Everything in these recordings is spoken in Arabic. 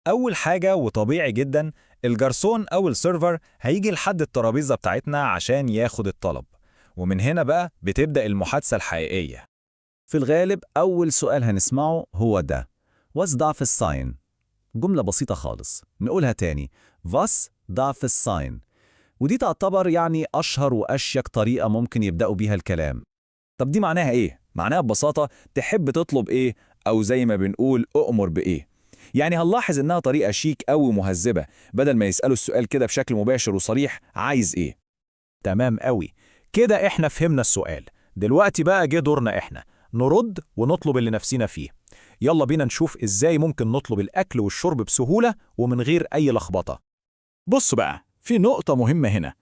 أول حاجة وطبيعي جدا، الجرسون أو السيرفر هيجي لحد الترابيزة بتاعتنا عشان ياخد الطلب، ومن هنا بقى بتبدأ المحادثة الحقيقية. في الغالب أول سؤال هنسمعه هو ده: Was darf es sein؟ جملة بسيطة خالص، نقولها تاني: Was darf es sein؟ ودي تعتبر يعني أشهر وأشيك طريقة ممكن يبدأوا بيها الكلام. طب دي معناها إيه؟ معناها ببساطة تحب تطلب إيه، أو زي ما بنقول أؤمر بإيه. يعني هنلاحظ إنها طريقة شيك أو مهذبة، بدل ما يسألوا السؤال كده بشكل مباشر وصريح: عايز إيه؟ تمام قوي. كده احنا فهمنا السؤال. دلوقتي بقى جه دورنا احنا نرد ونطلب اللي نفسنا فيه. يلا بينا نشوف ازاي ممكن نطلب الأكل والشرب بسهولة ومن غير أي لخبطة. بص بقى، في نقطة مهمة هنا.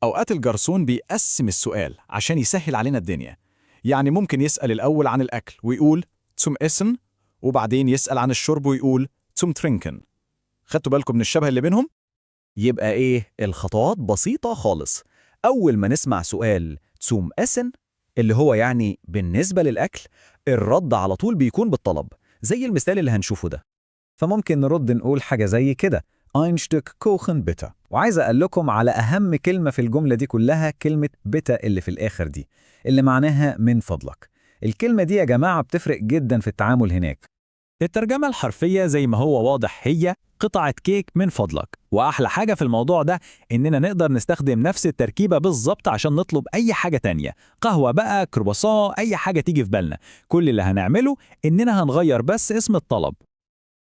أوقات الجرسون بيقسم السؤال عشان يسهل علينا الدنيا. يعني ممكن يسأل الأول عن الأكل ويقول zum Essen، وبعدين يسأل عن الشرب ويقول zum Trinken. خدتوا بالكم من الشبه اللي بينهم؟ يبقى إيه؟ الخطوات بسيطة خالص. أول ما نسمع سؤال zum Essen اللي هو يعني بالنسبة للأكل، الرد على طول بيكون بالطلب، زي المثال اللي هنشوفه ده. فممكن نرد نقول حاجة زي كده: Ein Stück Kuchen bitte. وعايز أقول لكم على أهم كلمة في الجملة دي كلها، كلمة bitte اللي في الآخر دي، اللي معناها من فضلك. الكلمة دي يا جماعة بتفرق جدا في التعامل هناك. الترجمة الحرفية زي ما هو واضح هي قطعة كيك من فضلك. وأحلى حاجة في الموضوع ده إننا نقدر نستخدم نفس التركيبة بالظبط عشان نطلب أي حاجة تانية، قهوة بقى، كرواسون، أي حاجة تيجي في بالنا. كل اللي هنعمله إننا هنغير بس اسم الطلب.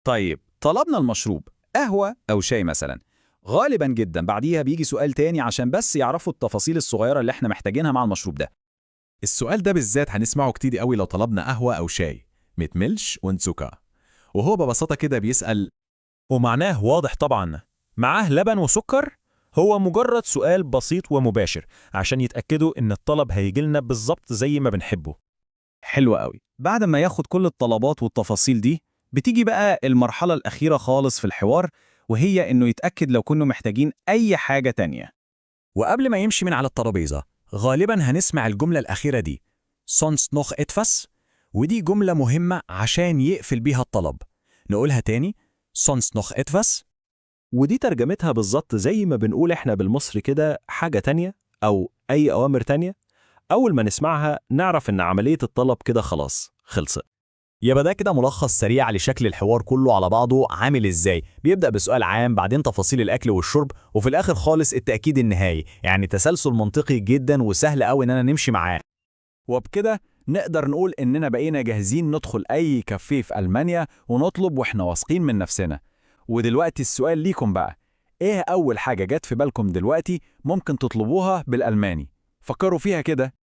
طيب طلبنا المشروب، قهوة أو شاي مثلا، غالبا جدا بعديها بيجي سؤال تاني عشان بس يعرفوا التفاصيل الصغيرة اللي احنا محتاجينها مع المشروب ده. السؤال ده بالذات هنسمعه كتير قوي لو طلبنا قهوة أو شاي: mit Milch und Zucker. وهو ببساطة كده بيسأل، ومعناه واضح طبعا، معاه لبن وسكر؟ هو مجرد سؤال بسيط ومباشر عشان يتأكدوا إن الطلب هيجيلنا بالظبط زي ما بنحبه. حلو قوي. بعد ما ياخد كل الطلبات والتفاصيل دي، بتيجي بقى المرحلة الأخيرة خالص في الحوار، وهي إنه يتأكد لو كنا محتاجين أي حاجة تانية. وقبل ما يمشي من على الترابيزة غالبا هنسمع الجملة الأخيرة دي: sonst noch etwas. ودي جملة مهمة عشان يقفل بيها الطلب. نقولها تاني: sonst noch etwas. ودي ترجمتها بالظبط زي ما بنقول احنا بالمصري كده حاجة تانية أو أي أوامر تانية. أول ما نسمعها نعرف إن عملية الطلب كده خلاص خلصت. يبقى ده كده ملخص سريع لشكل الحوار كله على بعضه عامل ازاي. بيبدأ بسؤال عام، بعدين تفاصيل الأكل والشرب، وفي الآخر خالص التأكيد النهائي. يعني تسلسل منطقي جدا وسهل قوي إننا نمشي معاه. وبكده نقدر نقول إننا بقينا جاهزين ندخل أي كافيه في ألمانيا ونطلب وإحنا واثقين من نفسنا. ودلوقتي السؤال ليكم بقى: إيه أول حاجة جت في بالكم دلوقتي ممكن تطلبوها بالألماني؟ فكروا فيها كده.